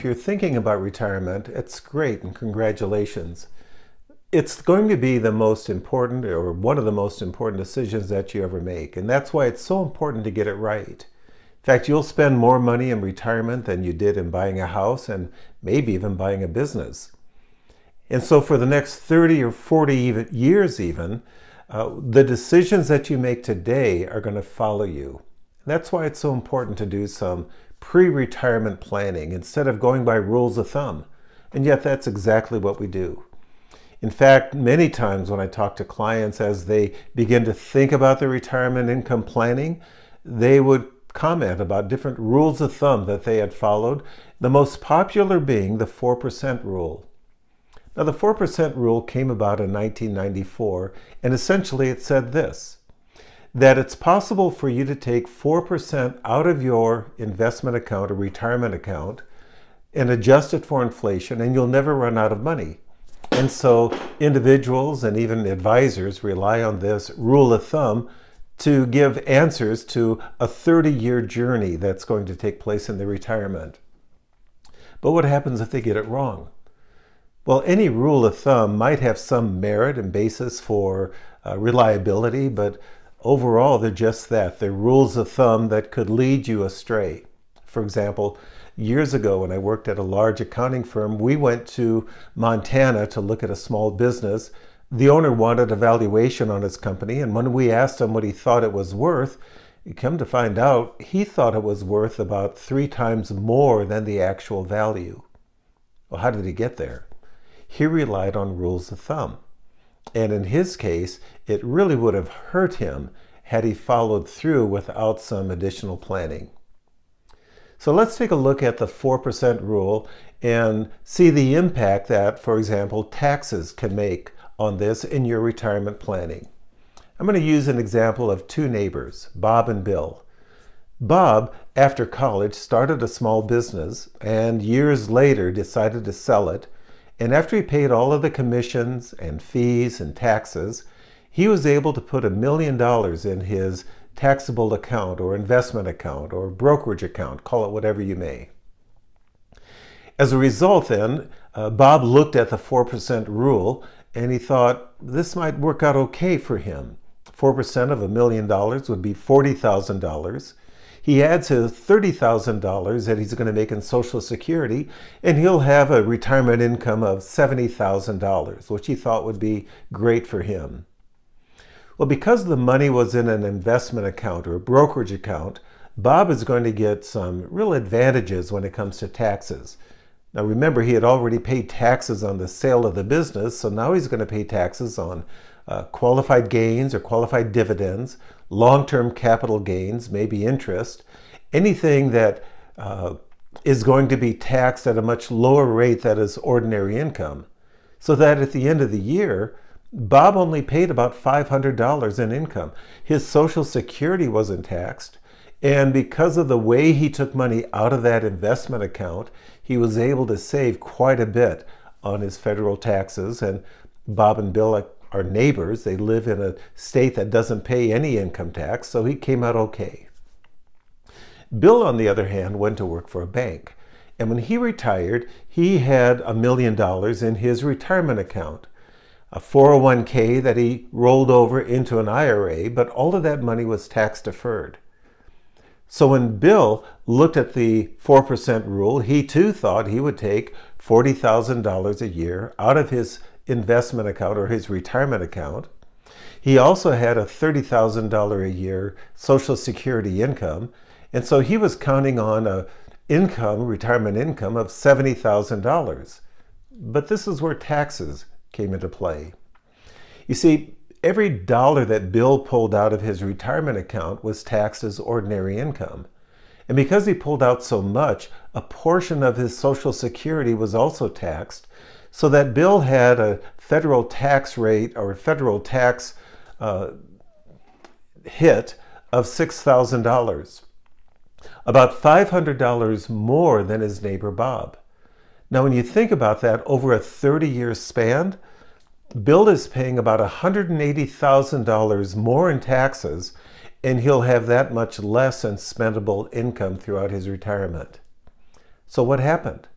you're thinking about retirement, it's great and congratulations. It's going to be the most important or one of the most important decisions that you ever make. And that's why it's so important to get it right. In fact, you'll spend more money in retirement than you did in buying a house and maybe even buying a business. And so for the next 30 or 40 years even, the decisions that you make today are going to follow you. That's why it's so important to do some pre-retirement planning instead of going by rules of thumb. And yet that's exactly what we do. In fact, many times when I talk to clients as they begin to think about their retirement income planning, they would comment about different rules of thumb that they had followed, the most popular being the 4% rule. Now, the 4% rule came about in 1994, and essentially it said this, that it's possible for you to take 4% out of your investment account or retirement account and adjust it for inflation, and you'll never run out of money. And so individuals and even advisors rely on this rule of thumb to give answers to a 30-year journey that's going to take place in their retirement. But what happens if they get it wrong? Well, any rule of thumb might have some merit and basis for reliability, but overall they're just that. They're rules of thumb that could lead you astray. For example, years ago when I worked at a large accounting firm, we went to Montana to look at a small business. The owner wanted a valuation on his company, and when we asked him what he thought it was worth, you come to find out he thought it was worth about 3 times more than the actual value. Well, how did he get there? He relied on rules of thumb. And in his case, it really would have hurt him had he followed through without some additional planning. So let's take a look at the 4% rule and see the impact that, for example, taxes can make on this in your retirement planning. I'm going to use an example of 2 neighbors, Bob and Bill. Bob, after college, started a small business and years later decided to sell it. And after he paid all of the commissions and fees and taxes, he was able to put $1 million in his taxable account or investment account or brokerage account, call it whatever you may. As a result then, Bob looked at the 4% rule and he thought this might work out okay for him. 4% of $1 million would be $40,000. He adds his $30,000 that he's going to make in Social Security, and he'll have a retirement income of $70,000, which he thought would be great for him. Well, because the money was in an investment account or a brokerage account, Bob is going to get some real advantages when it comes to taxes. Now remember, he had already paid taxes on the sale of the business, so now he's going to pay taxes on qualified gains or qualified dividends, long-term capital gains, maybe interest, anything that is going to be taxed at a much lower rate than is ordinary income. So that at the end of the year, Bob only paid about $500 in income. His Social Security wasn't taxed, and because of the way he took money out of that investment account, he was able to save quite a bit on his federal taxes. And Bob and Bill are neighbors. They live in a state that doesn't pay any income tax, so he came out okay. Bill, on the other hand, went to work for a bank. And when he retired, he had $1 million in his retirement account, a 401k that he rolled over into an IRA, but all of that money was tax deferred. So when Bill looked at the 4% rule, he too thought he would take $40,000 a year out of his investment account or his retirement account. He also had a $30,000 a year Social Security income, and so he was counting on a retirement income of $70,000. But this is where taxes came into play. You see, every dollar that Bill pulled out of his retirement account was taxed as ordinary income. And because he pulled out so much, a portion of his Social Security was also taxed, so that Bill had a federal tax rate or a federal tax hit of $6,000, about $500 more than his neighbor Bob. Now, when you think about that, over a 30-year span, Bill is paying about $180,000 more in taxes, and he'll have that much less in spendable income throughout his retirement. So what happened?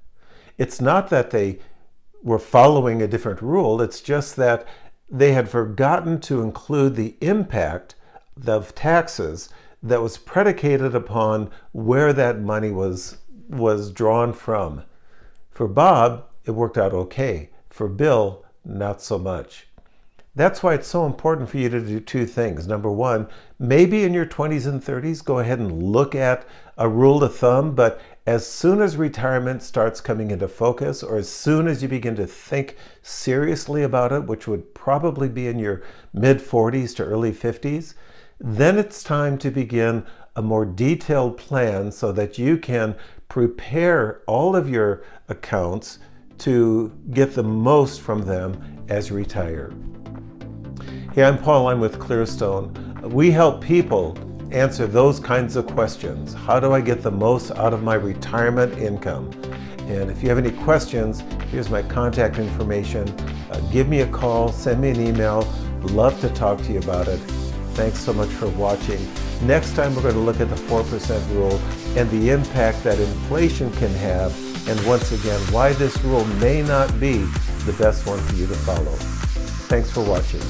It's not that they were following a different rule, it's just that they had forgotten to include the impact of taxes that was predicated upon where that money was drawn from. For Bob, it worked out okay. For Bill, not so much. That's why it's so important for you to do two things. Number one, maybe in your 20s and 30s, go ahead and look at a rule of thumb, but as soon as retirement starts coming into focus, or as soon as you begin to think seriously about it, which would probably be in your mid-40s to early 50s, then it's time to begin a more detailed plan so that you can prepare all of your accounts to get the most from them as you retire. Hey, I'm Paul. I'm with Clearstone. We help people answer those kinds of questions. How do I get the most out of my retirement income? And if you have any questions, here's my contact information. Give me a call, send me an email. Love to talk to you about it. Thanks so much for watching. Next time we're going to look at the 4% rule and the impact that inflation can have, and once again, why this rule may not be the best one for you to follow. Thanks for watching.